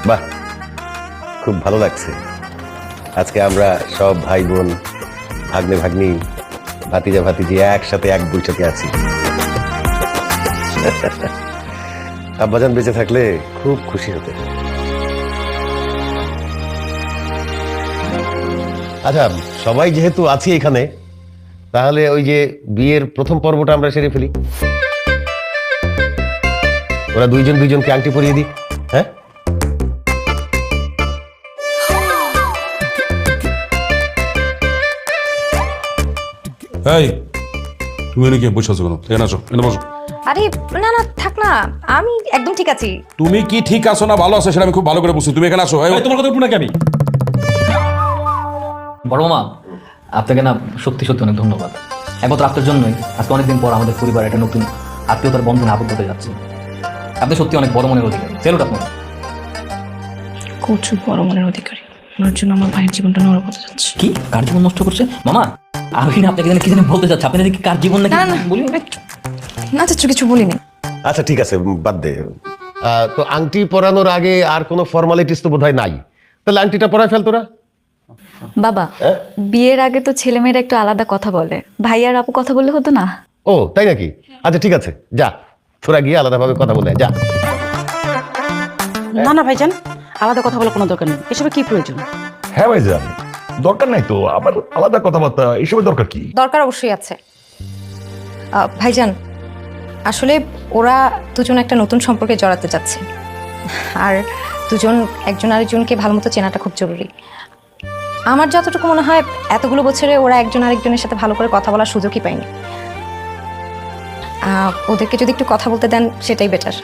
বাহ, খুব ভালো লাগছে। আজকে আমরা সব ভাই বোন, ভাগ্নে ভাগ্নি, ভাতিজা ভাতিজি একসাথে এক বৈঠকে আছি। আব্বাজান বেঁচে থাকলে খুব খুশি হতে। আচ্ছা, সবাই যেহেতু আছি এখানে, তাহলে ওই যে বিয়ের প্রথম পর্বটা আমরা সেরে ফেলি। ওরা দুইজন দুইজনকে আংটি পরিয়ে দিই। হ্যাঁ, এই তুমি এনে কি বসে আছো কেন? এখানে আসো, এখানে বসো। আরে না না, থাক না, আমি একদম ঠিক আছি। তুমি কি ঠিক আছো না ভালো আছো সেটা আমি খুব ভালো করে বুঝছি। তুমি এখানে আসো। এই, তোমার কথা উঠবো নাকি আমি? বড় মামা, আপনাকে না সত্যি সত্যি অনেক ধন্যবাদ। একমাত্র আপনার জন্যই আজকে অনেকদিন পর আমাদের পরিবার একটা নতুন আত্মীয়তার বন্ধনে আবদ্ধ হতে যাচ্ছে। আপনি সত্যি অনেক বড় মনের অধিকারী। সেলুট আপনার। প্রচুর বড় মনের অধিকারী। ওনার জন্য আমার ভাইয়ের জীবনটা নরক হতে যাচ্ছে। কি কার জীবন নষ্ট করছে মামা? আমি না আপনাকে কি জানি বলতে চাচ্ছি। আপনি নাকি কার জীবন নাকি না না বলি না চাচ্ছ, কিছু বলিনি। আচ্ছা ঠিক আছে, বাদ দে। তো আংটি পরানোর আগে আর কোনো ফর্মালিটিস তো বোধহয় নাই, তাহলে আংটিটা পরায় ফেল তোরা। বাবা, বিয়ের আগে তো ছেলেমেয়েরা একটু আলাদা কথা বলে, ভাই আর আপু কথা বললে হতো না? ও তাই নাকি? আচ্ছা ঠিক আছে, যা তোরা গিয়ে আলাদাভাবে কথা বলে যা। না না ভাইজান, আলাদা কথা বলার কোনো দরকার নেই। এসবে কি প্রয়োজন? হ্যাঁ ভাইজান, দরকার নাই তো আবার আলাদা কথাবার্তা, এসবের দরকার কি? দরকার অবশ্যই আছে। ভাইজান, আসলে ওরা দুজন একটা নতুন সম্পর্কে জড়াতে যাচ্ছে, আর দুজন একজন আরেকজনকে ভালো মতো চেনাটা খুব জরুরি। আমার যতটুকু মনে হয় এতগুলো বছরে ওরা একজন আরেকজনের সাথে ভালো করে কথা বলার সুযোগই পায়নি। ওদেরকে যদি একটু কথা বলতে দেন সেটাই বেটার।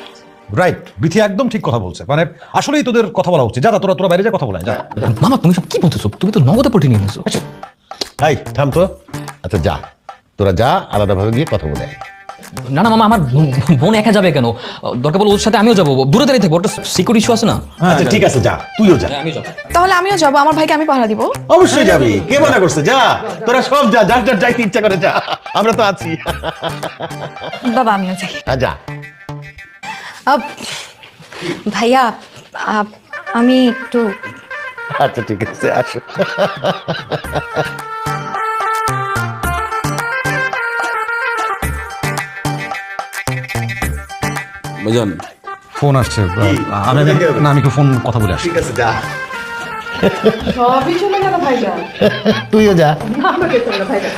রাইট, বিথি একদম ঠিক কথা বলছে। মানে আসলেই তোদের কথা বলা উচিত। যা তোরা তোরা বাইরে যা কথা বলা যা। মামা তুমি সব কি বলতেছো? তুমি তো নগদে পটি নিয়ে নিয়েছো। হাই থাম তো। আচ্ছা যা, তোরা যা আলাদাভাবে গিয়ে কথা বলে আয়। না না মামা, আমার বোন একা যাবে কেন? দরকার বলে ওর সাথে আমিও যাবো। দূরে দাঁড়িয়ে থাকবো, ওটা সিকিউরিটি ইস্যু আছে না? আচ্ছা ঠিক আছে, যা তুইও যা। আমি যাবো। তাহলে আমিও যাবো, আমার ভাইকে আমি পাহারা দিব। অবশ্যই যাবি, কে মানা করছে? যা তোরা সব যা, যার যার যাইতে ইচ্ছা করে যা, আমরা তো আছি। বাবা আমিও যাই। যা। ভাইয়া, আমি একটু আচ্ছা ঠিক আছে, আসো। ভাইজান ফোন আসছে। আমি ফোন কথা বলে আসি। ঠিক আছে যা, সবই চলে গেল ভাইজান। তুইও যা। আমাকে চলে ভাইজান।